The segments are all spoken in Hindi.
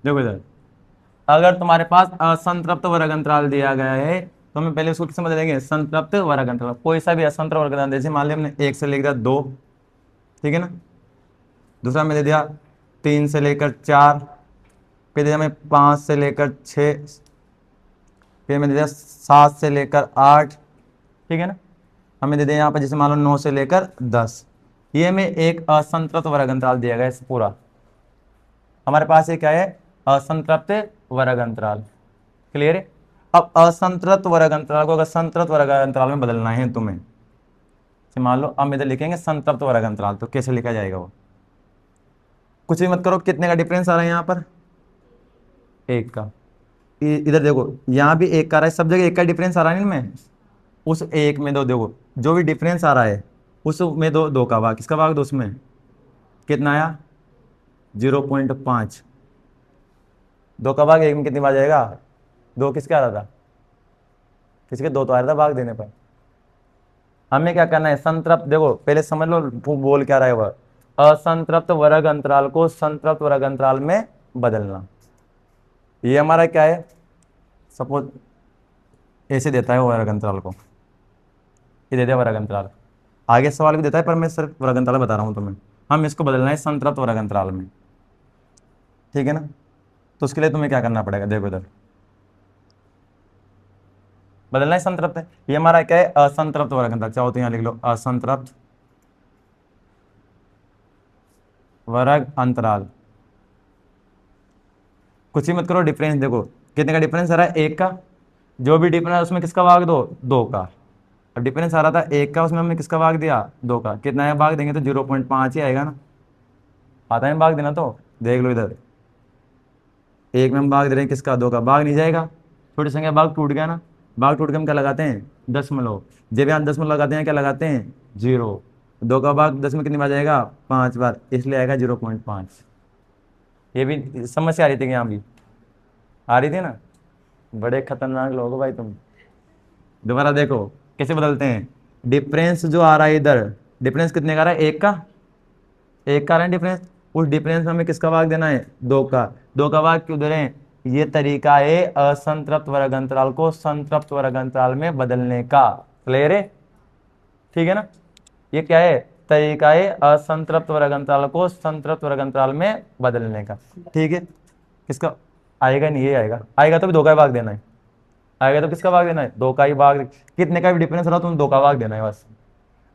देखो इधर, अगर तुम्हारे पास असंतृप्त वर्ग अंतराल दिया गया है तो हमें पहले उसको किससे बदलेंगे, संतृप्त वर्ग अंतराल। कोई सा भी असंतृप्त वर्ग अंतराल, जैसे मान लिया हमने 1 से लेकर 2, ठीक है ना। दूसरा में दे दिया 3 से लेकर 4, फिर दे दिया हमें 5 से लेकर 6, फिर हमें दे दिया 7 से लेकर 8, ठीक है ना। हमें दे दिया यहाँ पर जैसे मान लो 9 से लेकर 10। ये हमें एक असंतृप्त वर्ग अंतराल दिया गया है पूरा। हमारे पास ये क्या है, असंतृप्त वर्ग अंतराल। क्लियर है। अब असंतृप्त वर्ग अंतराल को अगर संतृप्त वर्ग अंतराल में बदलना है तुम्हें, तो मान लो अब इधर लिखेंगे संतृप्त वर्ग अंतराल, तो कैसे लिखा जाएगा वो, कुछ भी मत करो, कितने का डिफरेंस आ रहा है यहाँ पर, 1 का। इधर देखो यहाँ भी 1 का आ रहा है, सब जगह 1 का डिफरेंस आ रहा है इनमें। उस 1 में दो, देखो जो भी डिफरेंस आ रहा है उसमें दो, 2 का भाग, किसका भाग दो, उसमें कितना आया 0.5। 2 का भाग 1 में कितनी बार जाएगा, 2 किसके आ रहा था, किसके 2 तो आ रहा था भाग देने पर। हमें क्या करना है, संतृप्त, देखो पहले समझ लो बोल क्या रहा है वह, असंतृप्त वर्ग अंतराल को संतृप्त वर्ग अंतराल में बदलना। ये हमारा क्या है, सपोज ऐसे देता है वो वर्ग अंतराल को, ये दे दिया वर्ग अंतराल। आगे सवाल भी देता है पर मैं सिर्फ वर्ग अंतराल बता रहा हूँ तुम्हें। हम इसको बदलना है संतृप्त वर्ग अंतराल में, ठीक है ना। तो उसके लिए तुम्हें क्या करना पड़ेगा, देखो इधर बदलना है संतृप्त है, ये हमारा क्या है, असंतृप्त वर्ग अंतराल। चाहो तो यहाँ लिख लो असंतृप्त वर्ग अंतराल। कुछ ही मत करो, डिफरेंस देखो कितने का डिफरेंस आ रहा है, 1 का। जो भी डिफरेंस है उसमें किसका भाग दो, 2 का। अब डिफरेंस आ रहा था 1 का, उसमें हमने किसका भाग दिया, 2 का। कितना है भाग देंगे तो 0.5 ही आएगा ना, आता है भाग देना। तो देख लो इधर, 1 में हम भाग दे रहे हैं किसका, 2 का, भाग नहीं जाएगा, छोटी संख्या भाग टूट गया ना। भाग टूट के हम क्या लगाते हैं, दशमलव। जब यहाँ दशमलव लगाते हैं क्या लगाते हैं, 0। 2 का भाग 10 में कितनी बार जाएगा, 5 बार, इसलिए आएगा 0.5। ये भी समस्या आ रही थी, यहाँ भी आ रही थी ना। बड़े खतरनाक लोग हो भाई तुम। दोबारा देखो कैसे बदलते हैं, डिफरेंस जो आ रहा है इधर, डिफरेंस कितने का आ रहा है, 1 का। 1 का आ रहा है डिफरेंस, उस डिफरेंस में हमें किसका भाग देना है, 2 का। 2 का भाग क्यों दे रहे हैं, ये तरीका है असंतृप्त वर्ग अंतराल को संतृप्त वर्ग अंतराल में बदलने का। क्लियर है, ठीक है ना। ये क्या है, तरीका है असंतृप्त वर्ग अंतराल को संतृप्त वर्ग अंतराल में बदलने का, ठीक है। किसका आएगा, नहीं ये आएगा, आएगा तो भी 2 का ही भाग देना है, आएगा तो किसका भाग देना है, 2 का ही भाग। कितने का भी डिफरेंस रहा तुम 2 का भाग देना है बस।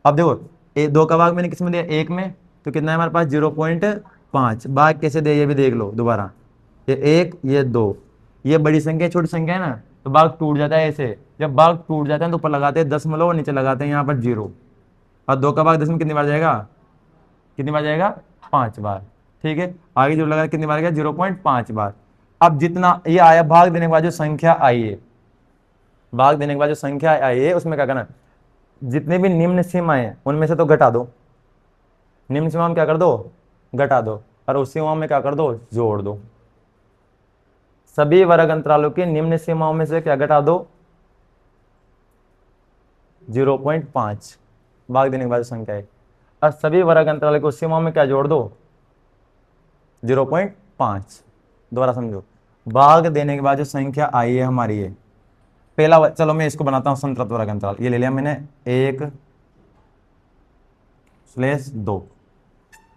अब देखो 2 का भाग मैंने किस में दिया, 1 में, तो कितना है हमारे पास 0.5। भाग कैसे दे ये भी देख लो दोबारा, ये 1 ये 2, ये बड़ी संख्या छोटी संख्या है ना, तो भाग टूट जाता है ऐसे। जब भाग टूट जाता है तो ऊपर लगाते हैं दशमलव और नीचे लगाते हैं यहाँ पर 0। और 2 का भाग 10 में कितनी बार जाएगा, कितनी बार जाएगा, 5 बार, ठीक है। आगे जो लगा कितनी बार गया, 0.5 बार। अब जितना ये आया भाग देने के बाद जो संख्या आई है, भाग देने के बाद जो संख्या आई है उसमें क्या करना, जितने भी निम्न सीमाएं हैं उनमें से तो घटा दो, निम्न सीमा में क्या कर दो, घटा दो, और उस सीमा में क्या कर दो, जोड़ दो। सभी वर्ग अंतरालों की निम्न सीमाओं में से क्या घटा दो, 0.5 भाग देने के बाद जो संख्या है, और सभी वर्ग अंतरालों की उस सीमाओं में क्या जोड़ दो, 0.5। दोबारा समझो, भाग देने के बाद जो संख्या आई है हमारी है, पहला चलो मैं इसको बनाता हूं संतृप्त वर्ग अंतराल। ये ले लिया मैंने 1/2।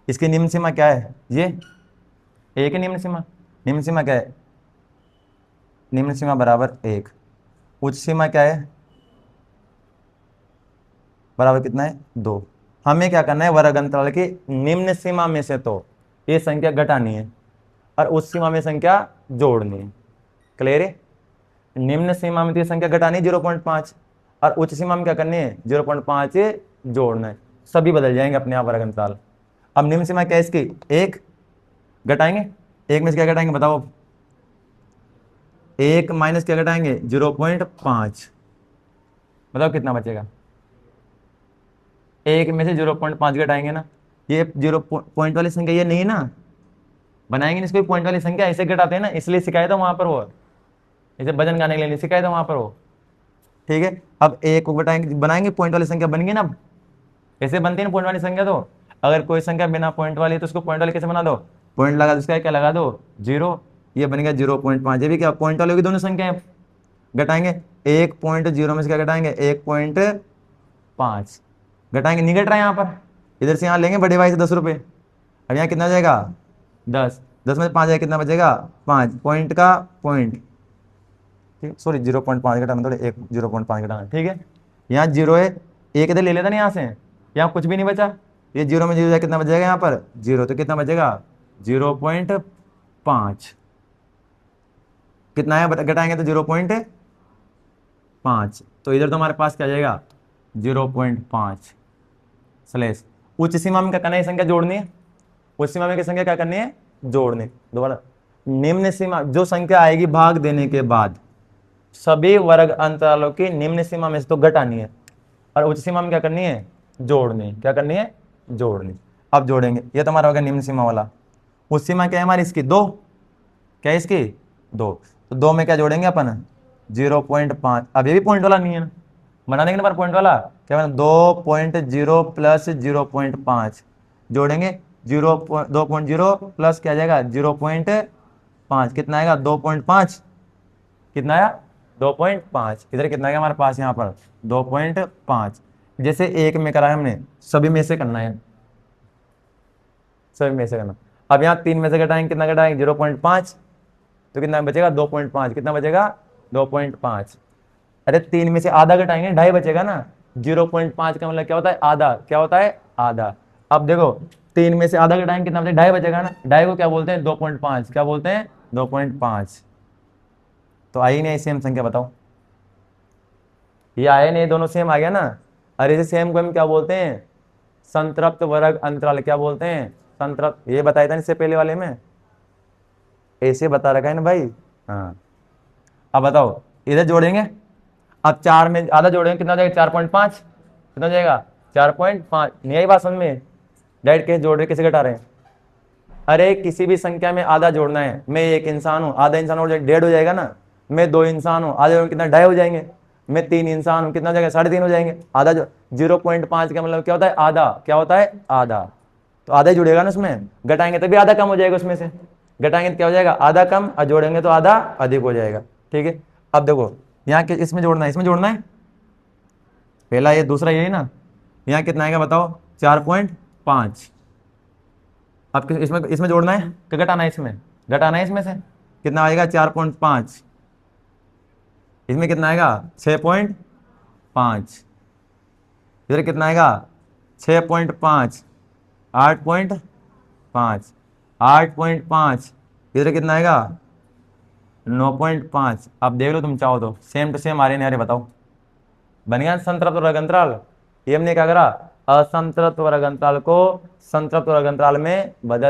इसकी निम्न सीमा क्या है, ये 1 है निम्न सीमा। निम्न सीमा क्या है, निम्न सीमा बराबर 1। उच्च सीमा क्या है, बराबर कितना है, 2। हमें क्या करना है, वर्ग अंतराल की निम्न सीमा में से तो ये संख्या घटानी है और उच्च सीमा में संख्या जोड़नी है। क्लियर है। निम्न सीमा में तो ये संख्या घटानी 0.5 और उच्च सीमा में क्या करनी है, 0.5 जोड़ना है। सभी बदल जाएंगे अपने आप वर्ग अंतराल। अब निम्न सीमा क्या है इसकी, 1 घटाएंगे, 1 में से क्या घटाएंगे बताओ, 1 माइनस क्या घटाएंगे, 0.5। बताओ कितना बचेगा, 1 में से 0.5 घटाएंगे ना, ये 0 पॉइंट वाली संख्या ये नहीं ना, बनाएंगे नहीं इसको पॉइंट वाली संख्या, ऐसे घटाते हैं ना, इसलिए सिखाया था वहां पर वो, इसे वजन गाने के लिए नहीं सिखाया था वहां पर वो, ठीक है। अब 1 को घटाएंगे, बनाएंगे पॉइंट वाली संख्या बन गई ना। कैसे बनती है ना पॉइंट वाली संख्या, तो अगर कोई संख्या बिना पॉइंट वाली है तो उसको पॉइंट वाली कैसे बना दो, पॉइंट लगा दो, उसका क्या लगा दो, 0। ये बन गया 0.5। ये भी क्या पॉइंट वाली होगी दोनों संख्याएं, घटाएंगे 1.0 में से क्या घटाएंगे 1.5 घटाएंगे, नहीं घट रहा है यहाँ पर, इधर से यहाँ लेंगे बड़े भाई से 10 रुपये। अब यहाँ कितना हो जाएगा 10, 10 में से 5 जाएगा कितना बचेगा 5, पॉइंट का पॉइंट, ठीक सॉरी 0.5 घटाना थोड़े 0.5 घटाना, ठीक है। यहाँ 0 है, एक इधर ले लेता ना यहाँ से, यहाँ कुछ भी नहीं बचा, ये 0 में 0 जाए कितना बचेगा यहाँ पर 0, तो कितना बचेगा 0.5, कितना है घटाएंगे तो 0.5, तो इधर तो हमारे पास क्या जाएगा 0.5 स्लेश। उच्च सीमा में क्या करना है, संख्या जोड़नी है, उच्च सीमा में क्या संख्या क्या करनी है जोड़नी। दोबारा, निम्न सीमा जो संख्या आएगी भाग देने के बाद सभी वर्ग अंतरालों की निम्न सीमा में से तो घटानी है, और उच्च सीमा में क्या करनी है जोड़नी, क्या करनी है जोड़नी। अब जोड़ेंगे, ये तो हमारा हो गया निम्न सीमा वाला। उच्च सीमा क्या है हमारी इसकी 2, क्या है इसकी 2, तो 2 में क्या जोड़ेंगे अपन 0.5। अब ये भी पॉइंट वाला नहीं है, बना देंगे ना पर पॉइंट वाला, क्या बना 2.0 प्लस 0.5 जोड़ेंगे 2.0 प्लस क्या जाएगा 0.5, कितना आएगा 2.5, कितना आया 2.5, इधर कितना आएगा हमारे पास यहाँ पर 2.5। जैसे एक में करा है हमने, सभी में से करना है, सभी में से करना। अब यहाँ 3 में से घटाएंगे, कितना घटाएंगे 0.5, तो कितना बचेगा 2.5, कितना बचेगा 2.5। अरे 3 में से आधा घटाएंगे 2.5 बचेगा ना, 0.5 का मतलब क्या होता है आधा, क्या होता है आधा। अब देखो 3 में से आधा घटाएंगे कितना बचेगा 2.5 बचेगा ना, 2.5 को क्या बोलते हैं 2.5, क्या बोलते हैं 2.5। तो आई नहीं सेम संख्या बताओ, ये आए नहीं, दोनों सेम आ गया ना। अरे इसे सेम को हम क्या बोलते हैं संतृप्त वर्ग अंतराल, क्या बोलते हैं संतृप्त, ये बताया था इससे पहले वाले में, ऐसे बता रखा है ना भाई। हाँ अब बताओ इधर जोड़ेंगे, अब 4 में आधा जोड़ेंगे कितना हो जाएगा 4.5, कितना हो जाएगा 4.5। नहीं आई बात समझ में, डायरेक्ट कैसे जोड़ रहे कैसे घटा रहे हैं। अरे किसी भी संख्या में आधा जोड़ना है, मैं एक इंसान हूँ आधा इंसान हो जाएगा 1.5 हो जाएगा ना, मैं 2 इंसान हूँ आधा कितना 2.5 हो जाएंगे, मैं 3 इंसान हूँ कितना हो जाएगा 3.5 हो जाएंगे। आधा जो 0.5 का मतलब क्या होता है आधा, क्या होता है आधा, तो आधा ही जुड़ेगा ना उसमें, घटाएंगे तभी आधा कम हो जाएगा उसमें से, घटाएंगे तो क्या हो जाएगा आधा कम, और जोड़ेंगे तो आधा अधिक हो जाएगा, ठीक है। अब देखो यहाँ के इसमें जोड़ना है, इसमें जोड़ना है, पहला ये दूसरा यही ना, यहाँ कितना आएगा बताओ 4.5। अब इसमें इसमें जोड़ना है कि घटाना है, इसमें घटाना है, इसमें से कितना आएगा 4.5, इसमें कितना आएगा 6.5, इधर कितना आएगा 6.5, 8.5, 8.5, इधर कितना आएगा 9.5। अब देख लो तुम चाहो तो सेम टू सेम आ रहे नहीं, बताओ बन गया संतृप्त वर्ग अंतराल। ये हमने क्या करा असंतृप्त वर्ग अंतराल को संतृप्त वर्ग अंतराल में बदल